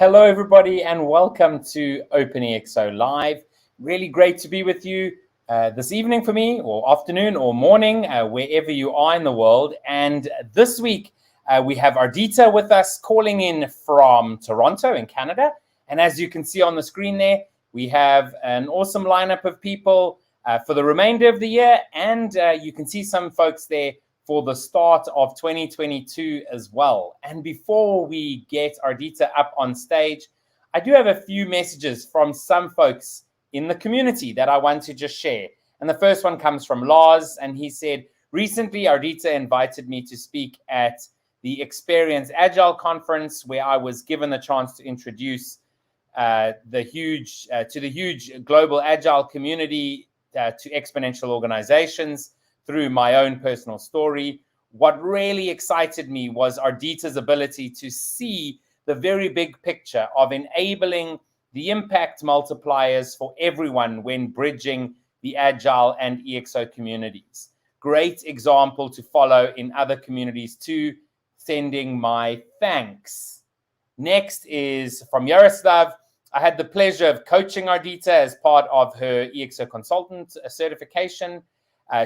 Hello, everybody, and welcome to OpenExO Live. Really great to be with you this evening for me, or afternoon, or morning, wherever you are in the world. And this week, we have Ardita with us, calling in from Toronto in Canada. And as you can see on the screen there, we have an awesome lineup of people for the remainder of the year. And you can see some folks there for the start of 2022 as well. And before we get Ardita up on stage, I do have a few messages from some folks in the community that I want to just share. And the first one comes from Lars, and he said, recently Ardita invited me to speak at the ExO and Agile conference, where I was given the chance to introduce the huge global Agile community to exponential organizations through my own personal story. What really excited me was Ardita's ability to see the very big picture of enabling the impact multipliers for everyone when bridging the Agile and ExO communities. Great example to follow in other communities too. Sending my thanks. Next is from Yaroslav. I had the pleasure of coaching Ardita as part of her ExO Consultant certification.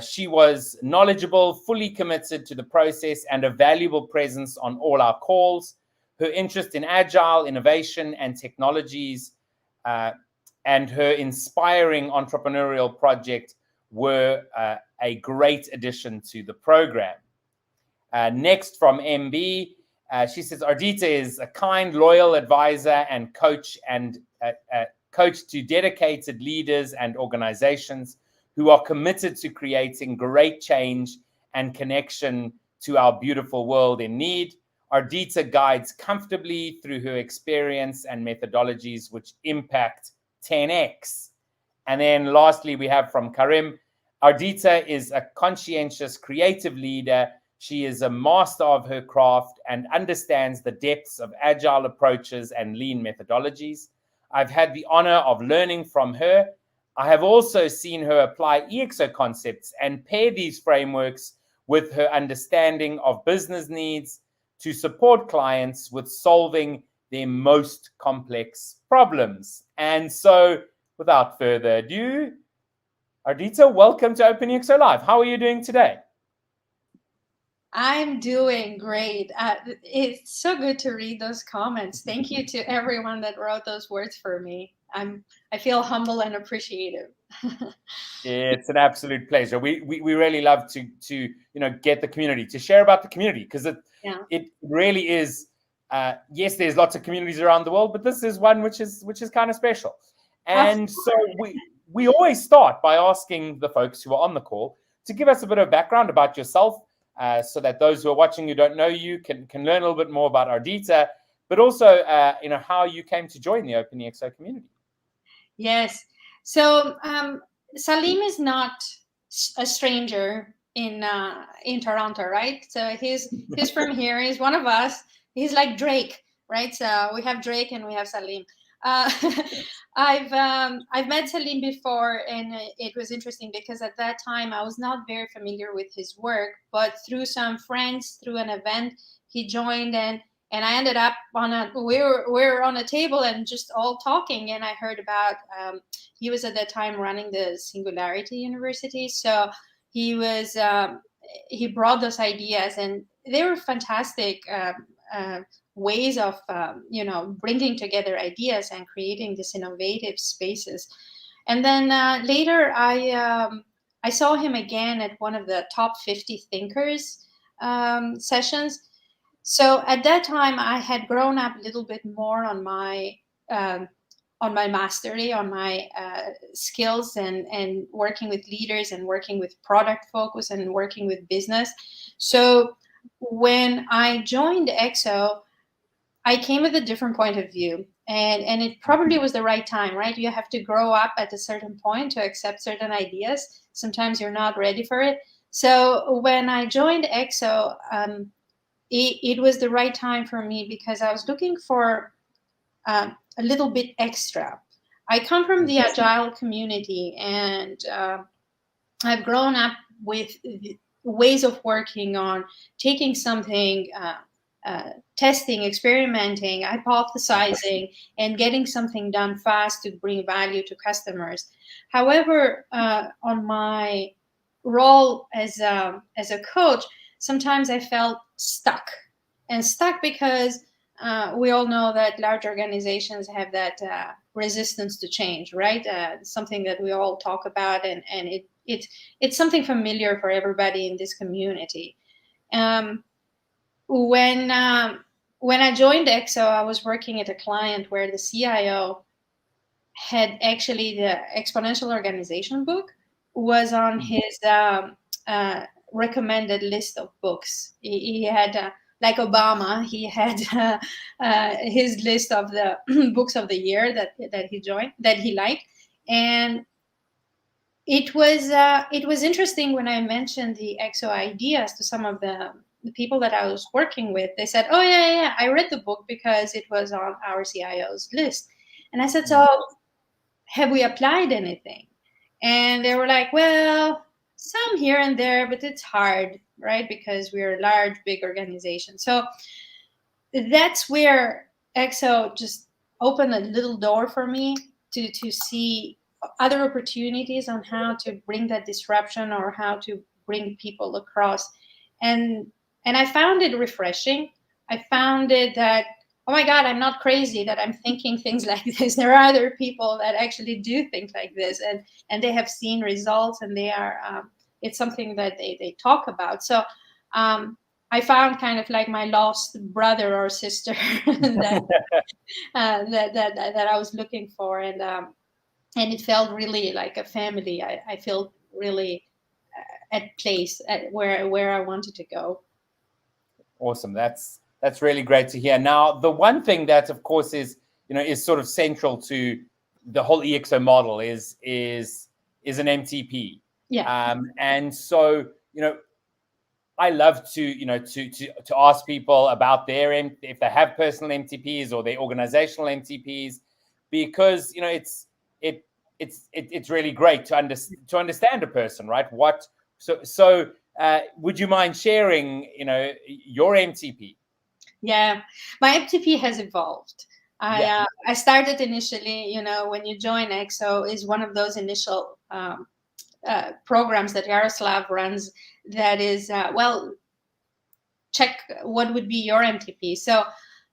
She was knowledgeable, fully committed to the process, and a valuable presence on all our calls. Her interest in Agile, innovation, and technologies, and her inspiring entrepreneurial project were a great addition to the program. Next from MB, she says, Ardita is a kind, loyal advisor and coach to dedicated leaders and organizations who are committed to creating great change and connection to our beautiful world in need. Ardita guides comfortably through her experience and methodologies which impact 10x. And then lastly, we have from Karim, Ardita is a conscientious, creative leader. She is a master of her craft and understands the depths of Agile approaches and lean methodologies. I've had the honor of learning from her. I have also seen her apply ExO concepts and pair these frameworks with her understanding of business needs to support clients with solving their most complex problems. And so, without further ado, Ardita, welcome to OpenExO Live. How are you doing today? I'm doing great. It's so good to read those comments. Thank you to everyone that wrote those words for me. I feel humble and appreciative. It's an absolute pleasure. We really love to get the community to share about the community, because it really is. Yes, there's lots of communities around the world, but this is one which is kind of special. And so we always start by asking the folks who are on the call to give us a bit of background about yourself, so that those who are watching who don't know you can learn a little bit more about Ardita, but also how you came to join the OpenExO community. Yes. So Salim is not a stranger in Toronto, right? So he's from here. He's one of us. He's like Drake, right? So we have Drake and we have Salim. I've met Salim before, and it was interesting because at that time I was not very familiar with his work, but through some friends, through an event, he joined, and I ended up we were on a table and just all talking, and I heard about he was at that time running the Singularity University, so he brought those ideas, and they were fantastic ways of bringing together ideas and creating these innovative spaces. And then later I saw him again at one of the top 50 thinkers sessions. So at that time I had grown up a little bit more on my mastery, on my skills, and working with leaders and working with product focus and working with business. So when I joined ExO, I came with a different point of view, and it probably was the right time, right? You have to grow up at a certain point to accept certain ideas. Sometimes you're not ready for it. So when I joined ExO, it was the right time for me because I was looking for a little bit extra. I come from the Agile community, and I've grown up with ways of working on taking something testing, experimenting, hypothesizing, and getting something done fast to bring value to customers. However, on my role as a coach, sometimes I felt stuck, and stuck because we all know that large organizations have that resistance to change, right? Something that we all talk about, and it's something familiar for everybody in this community. When I joined ExO, I was working at a client where the CIO had actually the exponential organization book was on his recommended list of books. He had like Obama, he had his list of the books of the year that he liked, and it was interesting when I mentioned the ExO ideas to some of the people that I was working with. They said, "Oh yeah, I read the book because it was on our CIO's list." And I said, "So have we applied anything?" And they were like, "Well, some here and there, but it's hard, right? Because we're a large, big organization." So that's where ExO just opened a little door for me to see other opportunities on how to bring that disruption or how to bring people across. And I found it refreshing. I found it that, oh my God, I'm not crazy that I'm thinking things like this. There are other people that actually do think like this, and they have seen results, and they are it's something that they talk about. So I found kind of like my lost brother or sister that, that I was looking for, and it felt really like a family. I felt really at place at where I wanted to go. Awesome. That's really great to hear. Now, the one thing that, of course, is sort of central to the whole EXO model is an MTP. Yeah. And so, I love to to ask people about if they have personal MTPs or their organizational MTPs, because it's really great to understand a person, right? Would you mind sharing your MTP? Yeah, my MTP has evolved. I started initially, when you join EXO, is one of those initial programs that Yaroslav runs. That is, check what would be your MTP. So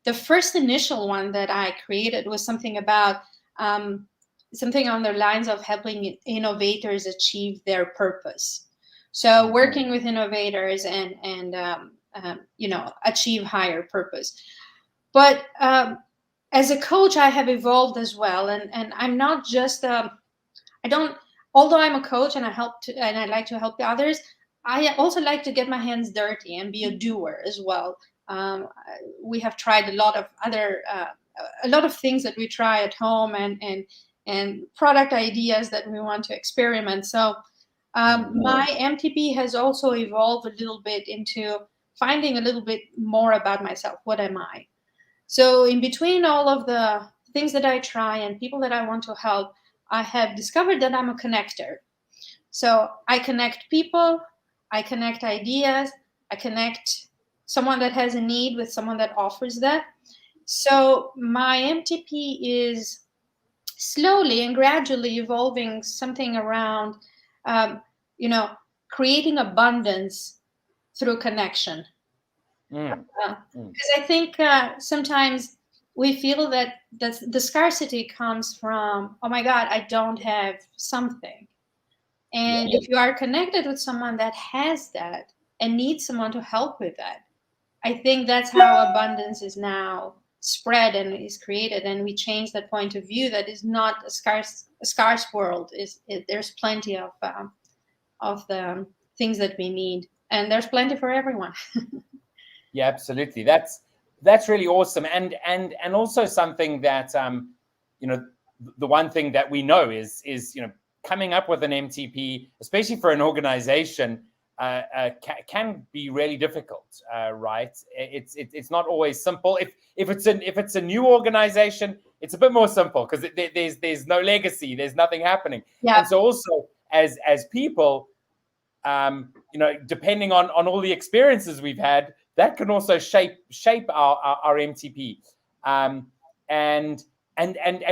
the first initial one that I created was something about something on the lines of helping innovators achieve their purpose. So working with innovators and achieve higher purpose. But as a coach, I have evolved as well, and I'm not just although I'm a coach and and I like to help others, I also like to get my hands dirty and be a doer as well. We have tried a lot of things that we try at home, and product ideas that we want to experiment. So my MTP has also evolved a little bit into finding a little bit more about myself. What am I? So in between all of the things that I try and people that I want to help, I have discovered that I'm a connector. So I connect people, I connect ideas, I connect someone that has a need with someone that offers that. So my MTP is slowly and gradually evolving something around, creating abundance through connection. Because I think sometimes we feel that the scarcity comes from, oh my God, I don't have something. And if you are connected with someone that has that and needs someone to help with that, I think that's how abundance is now spread and is created. And we change that point of view that is not a scarce world. There's plenty of the things that we need, and there's plenty for everyone. Yeah, absolutely. That's really awesome, and also something that the one thing that we know is coming up with an MTP, especially for an organization, can be really difficult, right? It's not always simple. If it's a new organization, it's a bit more simple because there's no legacy, there's nothing happening, and so also as people, depending on all the experiences we've had, that can also shape our MTP. And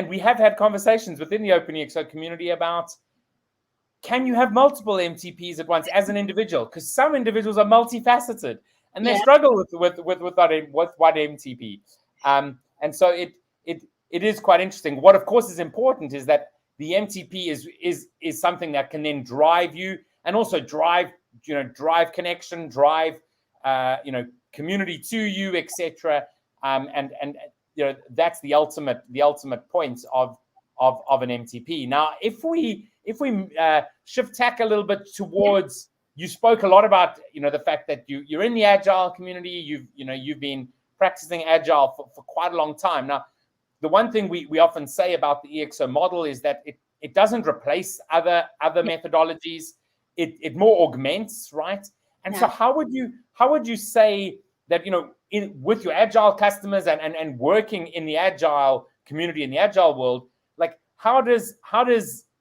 we have had conversations within the OpenExO community about, can you have multiple MTPs at once as an individual? Because some individuals are multifaceted and they struggle with one MTP. And so it is quite interesting. What of course is important is that the MTP is something that can then drive you, and also drive connection, drive community to you, etc. And that's the ultimate point of an MTP. Now, if we shift tack a little bit towards, you spoke a lot about the fact that you're in the Agile community. You've been practicing Agile for quite a long time now. The one thing we often say about the ExO model is that it doesn't replace other methodologies. It more augments, right? And so how would you say that with your Agile customers and working in the Agile community, in the Agile world, like how does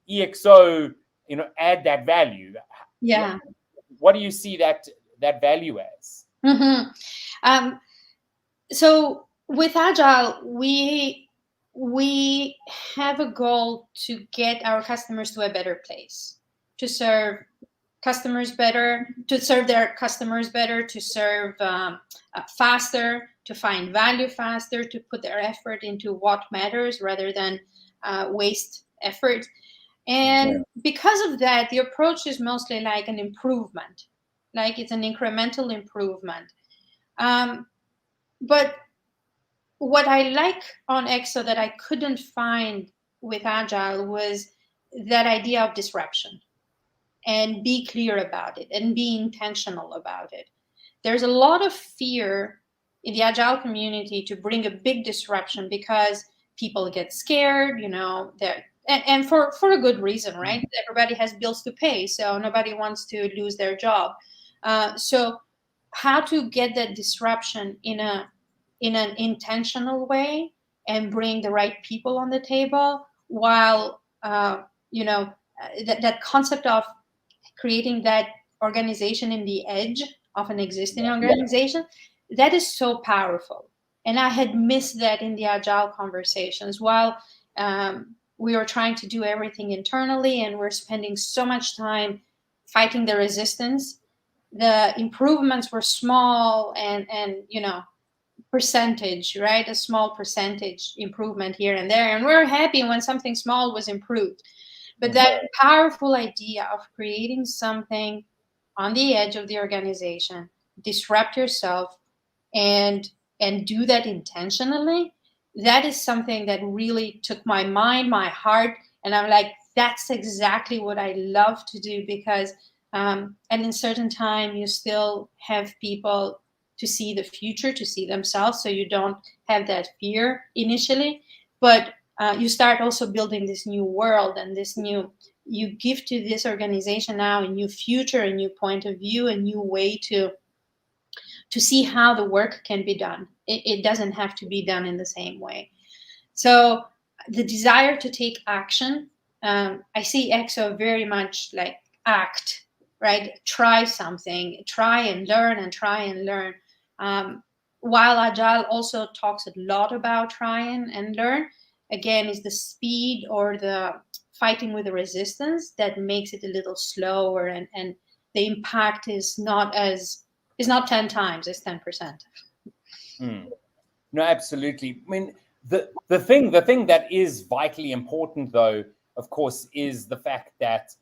ExO add that value? Yeah. What do you see that value as? Mm-hmm. So with Agile, we have a goal to get our customers to a better place, to serve customers better, to serve their customers better, to serve faster, to find value faster, to put their effort into what matters rather than waste effort. And because of that, the approach is mostly like an improvement, like it's an incremental improvement. But what I like on ExO that I couldn't find with Agile was that idea of disruption, and be clear about it and be intentional about it. There's a lot of fear in the Agile community to bring a big disruption because people get scared, and for a good reason, right? Everybody has bills to pay, so nobody wants to lose their job. So how to get that disruption in an intentional way and bring the right people on the table, while that concept of creating that organization in the edge of an existing organization, that is so powerful. And I had missed that in the Agile conversations. While we were trying to do everything internally and we're spending so much time fighting the resistance, the improvements were small and percentage, right? A small percentage improvement here and there. And we're happy when something small was improved. But that powerful idea of creating something on the edge of the organization, disrupt yourself, and do that intentionally, that is something that really took my mind, my heart, and I'm like, that's exactly what I love to do, because and in certain time you still have people to see the future, to see themselves, so you don't have that fear initially, but you start also building this new world, and you give to this organization now a new future, a new point of view, a new way to see how the work can be done. It doesn't have to be done in the same way. So the desire to take action, I see ExO very much like act, right? Try something, try and learn. While Agile also talks a lot about try and learn, again, is the speed or the fighting with the resistance that makes it a little slower, and the impact is not 10 times, it's 10%. No, absolutely. I mean, the thing that is vitally important, though, of course, is the fact that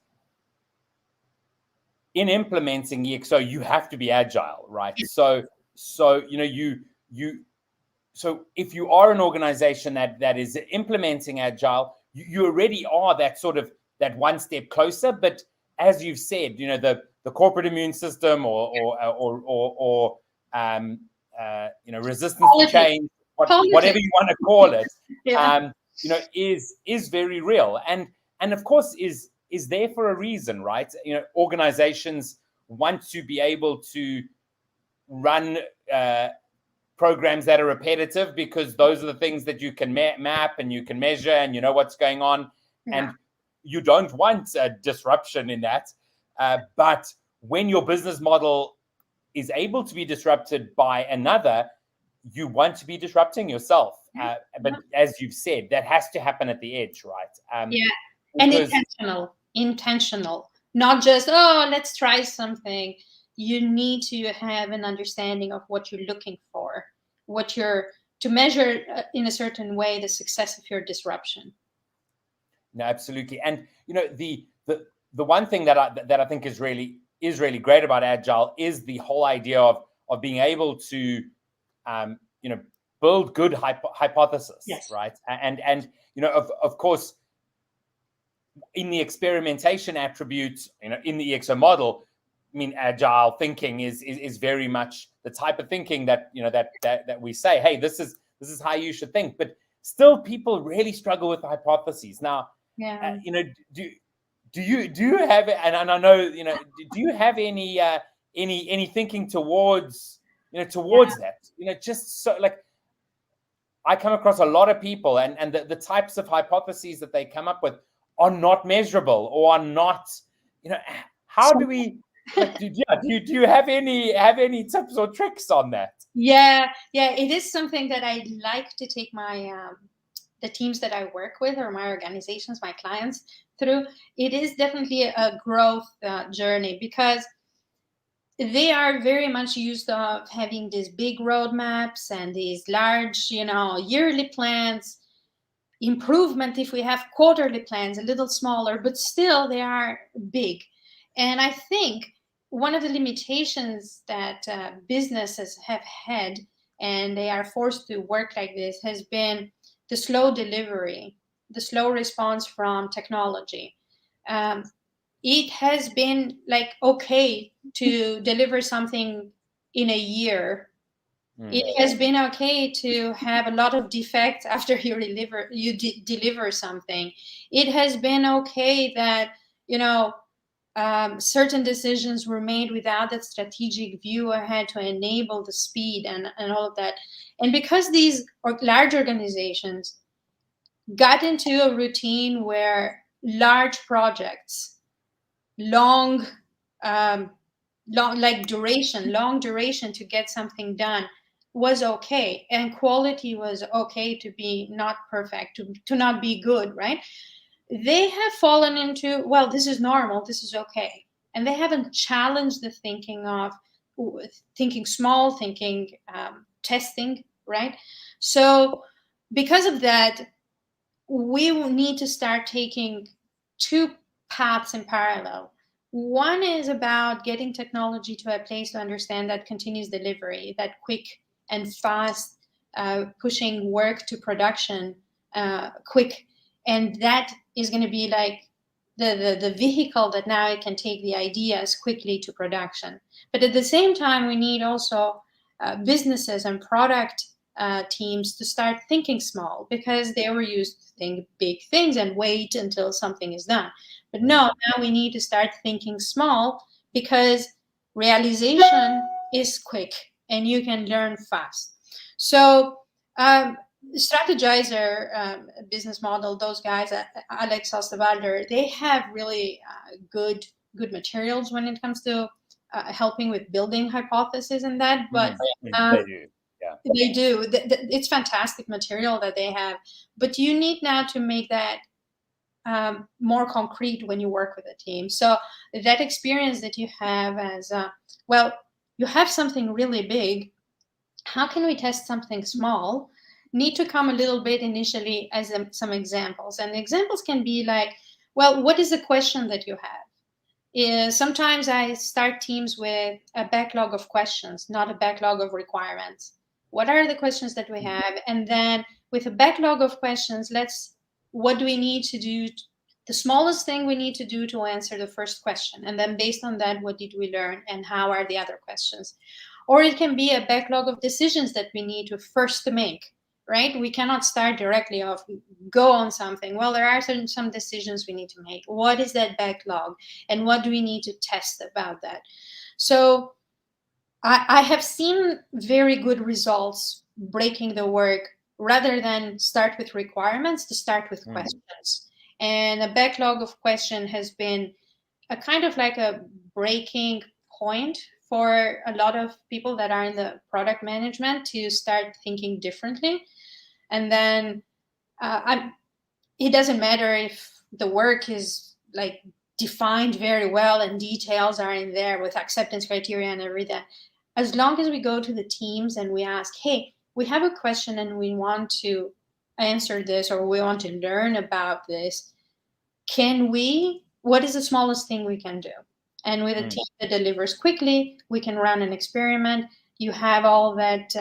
in implementing ExO, you have to be agile, right? So so if you are an organization that is implementing agile, you already are that one step closer. But as you've said, the corporate immune system or resistance to change, whatever you want to call it, is very real, and of course is there for a reason, right? Organizations want to be able to run programs that are repetitive, because those are the things that you can map and you can measure, and you know what's going on, and you don't want a disruption in that. But when your business model is able to be disrupted by another, you want to be disrupting yourself. But as you've said, that has to happen at the edge, right? And intentional, not just, oh, let's try something. You need to have an understanding of what you're looking for, to measure in a certain way the success of your disruption. No, absolutely. And the one thing that I think is really great about Agile is the whole idea of being able to build good hypothesis, yes. right? And of course, in the experimentation attributes, in the ExO model, I mean, Agile thinking is very much the type of thinking that that we say, hey, this is how you should think. But still, people really struggle with hypotheses. Now, do you have, and I know, do you have any thinking towards that? Just so, like, I come across a lot of people, and the types of hypotheses that they come up with are not measurable, or are not, how do we, like, do you have any tips or tricks on that? Yeah, it is something that I like to take my the teams that I work with, or my organizations, my clients, through. It is definitely a growth journey, because they are very much used to having these big roadmaps and these large, yearly plans. Improvement, if we have quarterly plans, a little smaller, but still they are big. And I think one of the limitations that businesses have had, and they are forced to work like this, has been the slow delivery, the slow response from technology. It has been like okay to deliver something in a year. It has been okay to have a lot of defects after you deliver something. It has been okay that certain decisions were made without that strategic view ahead to enable the speed and all of that. And because these large organizations got into a routine where large projects, long duration to get something done was okay, and quality was okay to be not perfect, to not be good, right? They have fallen into, well, this is normal, this is okay. And they haven't challenged the thinking of thinking small, thinking testing, right? So because of that, we will need to start taking two paths in parallel. One is about getting technology to a place to understand that continuous delivery, that quick and fast pushing work to production quick. And that is going to be like the vehicle that now it can take the ideas quickly to production. But at the same time, we need also businesses and product teams to start thinking small, because they were used to think big things and wait until something is done. But no, now we need to start thinking small, because realization is quick and you can learn fast. So Strategizer business model, those guys, Alex Osterwalder, they have really good materials when it comes to helping with building hypotheses and that. But they do. Yeah. They do. It's fantastic material that they have, but you need now to make that more concrete when you work with a team. So that experience that you have as well, you have something really big. How can we test something small? Need to come a little bit initially as some examples. And examples can be like, well, what is the question that you have? Sometimes I start teams with a backlog of questions, not a backlog of requirements. What are the questions that we have? And then with a backlog of questions, what do we need to do? The smallest thing we need to do to answer the first question. And then based on that, what did we learn and how are the other questions? Or it can be a backlog of decisions that we need to first make, right? We cannot start directly off, go on something. Well, there are some decisions we need to make. What is that backlog? And what do we need to test about that? So I have seen very good results breaking the work, rather than start with requirements, to start with questions. And a backlog of question has been a kind of like a breaking point for a lot of people that are in the product management to start thinking differently. And then it doesn't matter if the work is like defined very well and details are in there with acceptance criteria and everything. As long as we go to the teams and we ask, hey, we have a question and we want to answer this, or we want to learn about this, what is the smallest thing we can do? And with a team that delivers quickly, we can run an experiment. You have all that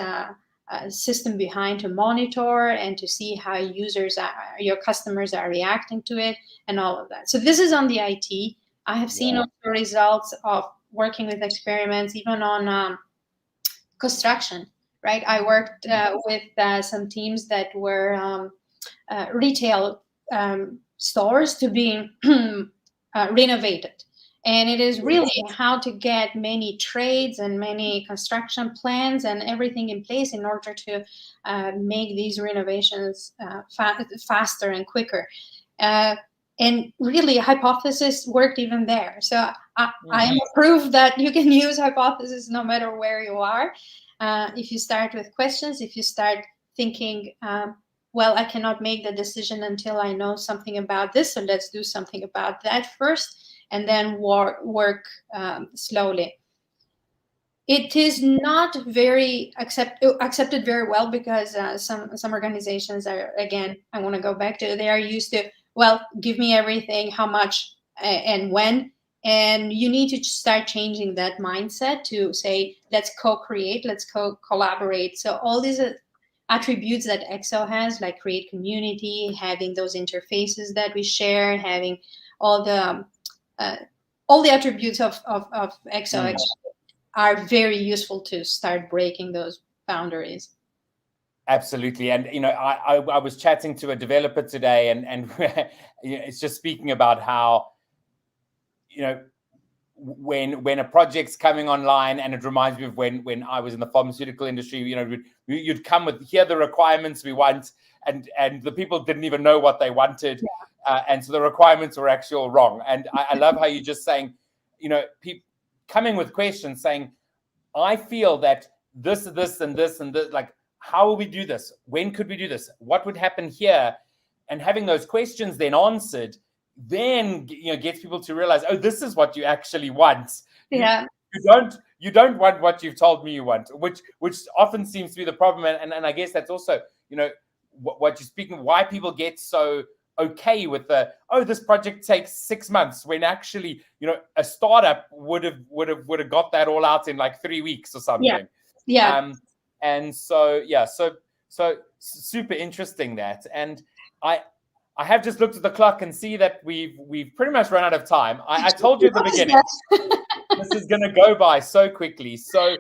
system behind to monitor and to see how your customers are reacting to it and all of that. So this is on the IT. I have seen also results of working with experiments, even on construction, right? I worked with some teams that were retail stores to be renovated. And it is really how to get many trades and many construction plans and everything in place in order to make these renovations faster and quicker. And really, hypothesis worked even there. So I am proof that you can use hypothesis no matter where you are. If you start with questions, if you start thinking, well, I cannot make the decision until I know something about this, so let's do something about that first, and then work slowly. It is not very accepted very well because some organizations are, again, I want to go back to, they are used to, well, give me everything, how much and when. And you need to start changing that mindset to say, let's co-create, let's collaborate. So all these attributes that ExO has, like create community, having those interfaces that we share, having all the attributes of ExO are very useful to start breaking those boundaries. Absolutely. And, I was chatting to a developer today and it's just speaking about how, when a project's coming online, and it reminds me of when I was in the pharmaceutical industry, you'd come with, here are the requirements we want, and the people didn't even know what they wanted. And so the requirements were actually wrong. And I love how you're just saying, people coming with questions saying, I feel that this, and this, and this, like, how will we do this? When could we do this? What would happen here? And having those questions then answered, then gets people to realize, oh, this is what you actually want. Yeah. You don't want what you've told me you want, which often seems to be the problem. And I guess that's also, what you're speaking, why people get so okay with this project takes 6 months, when actually, a startup would have got that all out in like 3 weeks or something. Yeah. And so super interesting that. And I have just looked at the clock and see that we've pretty much run out of time. I told you at the beginning, this is going to go by so quickly. So,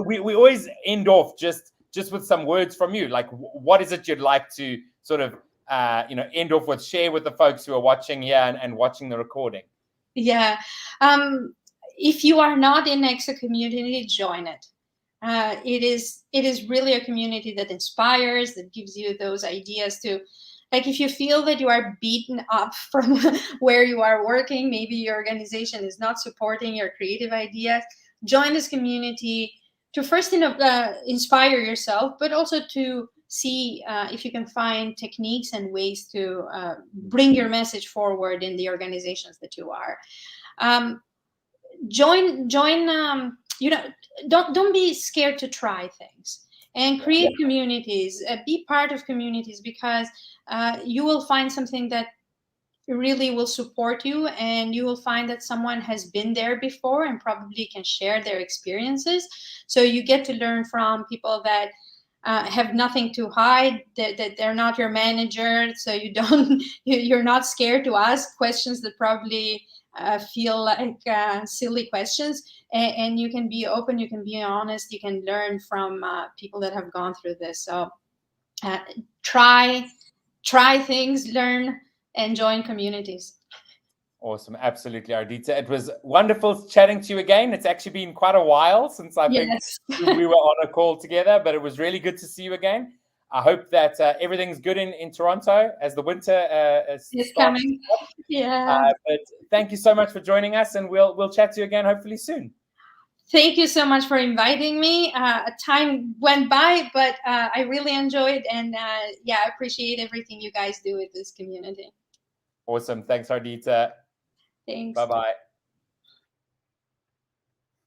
we always end off just with some words from you. Like, what is it you'd like to sort of, end off with, share with the folks who are watching here and watching the recording? Yeah. If you are not in ExO community, join it. It is really a community that inspires, that gives you those ideas to, like, if you feel that you are beaten up from where you are working, maybe your organization is not supporting your creative ideas, join this community to first inspire yourself, but also to see if you can find techniques and ways to bring your message forward in the organizations that you are. Join. Don't be scared to try things. And create communities, be part of communities, because you will find something that really will support you, and you will find that someone has been there before and probably can share their experiences. So you get to learn from people that have nothing to hide, that they're not your manager, so you're not scared to ask questions that probably feel like silly questions, and you can be open, you can be honest, you can learn from people that have gone through this. So try things, learn, and join communities. Awesome. Absolutely, Ardita. It was wonderful chatting to you again. It's actually been quite a while since I think we were on a call together, but it was really good to see you again. I hope that everything's good in Toronto as the winter is coming. Yeah. But thank you so much for joining us, and we'll chat to you again hopefully soon. Thank you so much for inviting me. Time went by, but I really enjoyed, and yeah, I appreciate everything you guys do with this community. Awesome. Thanks, Ardita. Thanks. Bye-bye.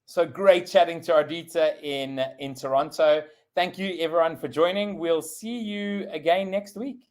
So great chatting to Ardita in Toronto. Thank you, everyone, for joining. We'll see you again next week.